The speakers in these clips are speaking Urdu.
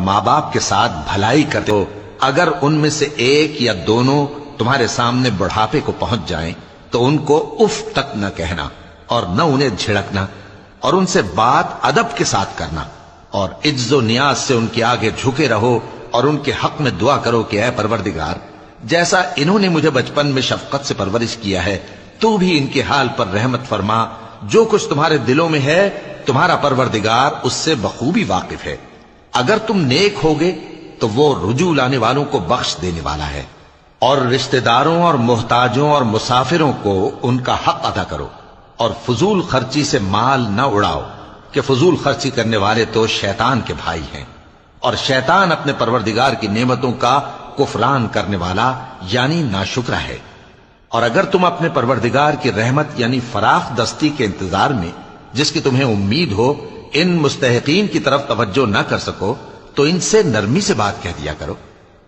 ماں باپ کے ساتھ بھلائی کرتے ہو، اگر ان میں سے ایک یا دونوں تمہارے سامنے بڑھاپے کو پہنچ جائیں تو ان کو اف تک نہ کہنا اور نہ انہیں جھڑکنا، اور ان سے بات ادب کے ساتھ کرنا، اور عجز و نیاز سے ان کے آگے جھکے رہو اور ان کے حق میں دعا کرو کہ اے پروردگار، جیسا انہوں نے مجھے بچپن میں شفقت سے پرورش کیا ہے تو بھی ان کے حال پر رحمت فرما، جو کچھ تمہارے دلوں میں ہے تمہارا پروردگار اس سے بخوبی واقف ہے، اگر تم نیک ہوگے تو وہ رجوع لانے والوں کو بخش دینے والا ہے، اور رشتہ داروں اور محتاجوں اور مسافروں کو ان کا حق ادا کرو، اور فضول خرچی سے مال نہ اڑاؤ کہ فضول خرچی کرنے والے تو شیطان کے بھائی ہیں، اور شیطان اپنے پروردگار کی نعمتوں کا کفران کرنے والا یعنی ناشکرا ہے۔ اور اگر تم اپنے پروردگار کی رحمت یعنی فراخ دستی کے انتظار میں جس کی تمہیں امید ہو ان مستحقین کی طرف توجہ نہ کر سکو تو ان سے نرمی سے بات کہہ دیا کرو،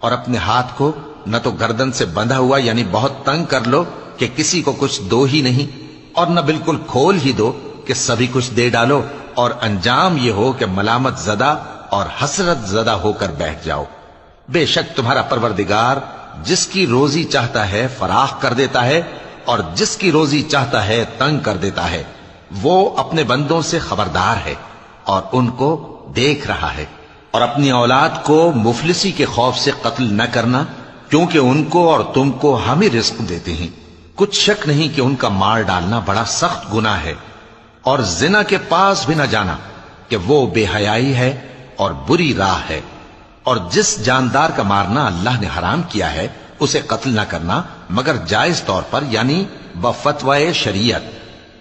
اور اپنے ہاتھ کو نہ تو گردن سے بندھا ہوا یعنی بہت تنگ کر لو کہ کسی کو کچھ دو ہی نہیں، اور نہ بالکل کھول ہی دو کہ سبھی کچھ دے ڈالو، اور انجام یہ ہو کہ ملامت زدہ اور حسرت زدہ ہو کر بیٹھ جاؤ۔ بے شک تمہارا پروردگار جس کی روزی چاہتا ہے فراخ کر دیتا ہے، اور جس کی روزی چاہتا ہے تنگ کر دیتا ہے، وہ اپنے بندوں سے خبردار ہے اور ان کو دیکھ رہا ہے۔ اور اپنی اولاد کو مفلسی کے خوف سے قتل نہ کرنا، کیونکہ ان کو اور تم کو ہم ہی رزق دیتے ہیں، کچھ شک نہیں کہ ان کا مار ڈالنا بڑا سخت گناہ ہے، اور زنا کے پاس بھی نہ جانا کہ وہ بے حیائی ہے اور بری راہ ہے، اور جس جاندار کا مارنا اللہ نے حرام کیا ہے اسے قتل نہ کرنا مگر جائز طور پر یعنی بفتوائے شریعت،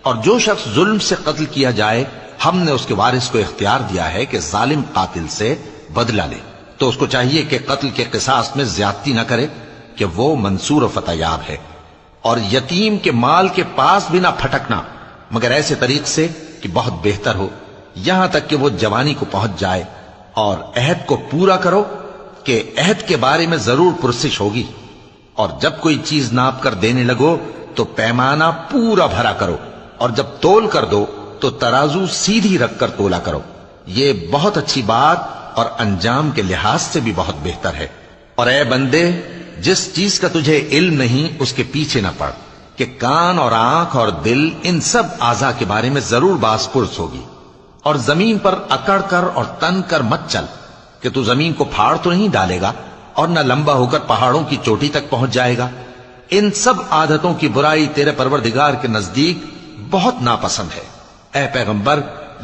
اور جو شخص ظلم سے قتل کیا جائے ہم نے اس کے وارث کو اختیار دیا ہے کہ ظالم قاتل سے بدلہ لے، تو اس کو چاہیے کہ قتل کے قصاص میں زیادتی نہ کرے کہ وہ منصور و فتح یاب ہے، اور یتیم کے مال کے پاس بھی نہ پھٹکنا مگر ایسے طریق سے کہ بہت بہتر ہو، یہاں تک کہ وہ جوانی کو پہنچ جائے، اور عہد کو پورا کرو کہ عہد کے بارے میں ضرور پرسش ہوگی، اور جب کوئی چیز ناپ کر دینے لگو تو پیمانہ پورا بھرا کرو، اور جب تول کر دو تو ترازو سیدھی رکھ کر تولا کرو، یہ بہت اچھی بات اور انجام کے لحاظ سے بھی بہت بہتر ہے۔ اور اے بندے، جس چیز کا تجھے علم نہیں اس کے پیچھے نہ پڑ کہ کان اور آنکھ اور دل ان سب اعضاء کے بارے میں ضرور باز پرس ہوگی، اور زمین پر اکڑ کر اور تن کر مت چل کہ تو زمین کو پھاڑ تو نہیں ڈالے گا اور نہ لمبا ہو کر پہاڑوں کی چوٹی تک پہنچ جائے گا، ان سب عادتوں کی برائی تیرے پروردگار کے نزدیک بہت ناپسند ہے۔ اے پیغمبر،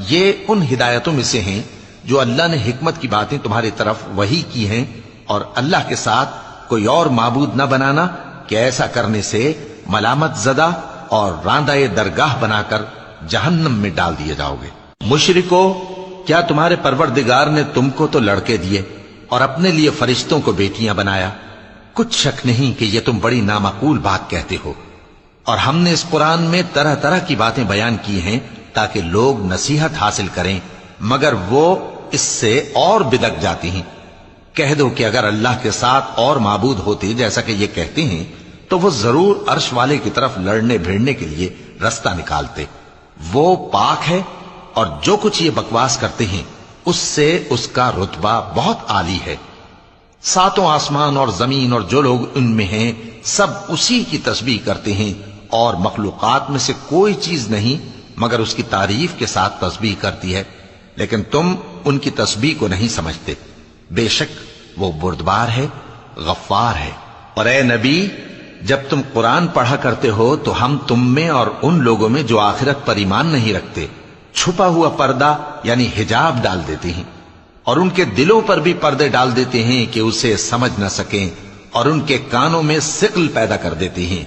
یہ ان ہدایتوں میں سے ہیں جو اللہ نے حکمت کی باتیں تمہاری طرف وحی کی ہیں، اور اللہ کے ساتھ کوئی اور معبود نہ بنانا کہ ایسا کرنے سے ملامت زدہ اور راندہ درگاہ بنا کر جہنم میں ڈال دیے جاؤ گے۔ مشرکو، کیا تمہارے پروردگار نے تم کو تو لڑکے دیے اور اپنے لیے فرشتوں کو بیٹیاں بنایا؟ کچھ شک نہیں کہ یہ تم بڑی نامعقول بات کہتے ہو، اور ہم نے اس قرآن میں طرح طرح کی باتیں بیان کی ہیں تاکہ لوگ نصیحت حاصل کریں، مگر وہ اس سے اور بدک جاتی ہیں۔ کہہ دو کہ اگر اللہ کے ساتھ اور معبود ہوتے جیسا کہ یہ کہتے ہیں تو وہ ضرور عرش والے کی طرف لڑنے بھیڑنے کے لیے رستہ نکالتے، وہ پاک ہے، اور جو کچھ یہ بکواس کرتے ہیں اس سے اس کا رتبہ بہت عالی ہے۔ ساتوں آسمان اور زمین اور جو لوگ ان میں ہیں سب اسی کی تسبیح کرتے ہیں، اور مخلوقات میں سے کوئی چیز نہیں مگر اس کی تعریف کے ساتھ تسبیح کرتی ہے، لیکن تم ان کی تسبیح کو نہیں سمجھتے، بے شک وہ بردبار ہے، غفار ہے۔ اور اے نبی، جب تم قرآن پڑھا کرتے ہو تو ہم تم میں اور ان لوگوں میں جو آخرت پر ایمان نہیں رکھتے چھپا ہوا پردہ یعنی حجاب ڈال دیتے ہیں، اور ان کے دلوں پر بھی پردے ڈال دیتے ہیں کہ اسے سمجھ نہ سکیں، اور ان کے کانوں میں ثقل پیدا کر دیتے ہیں۔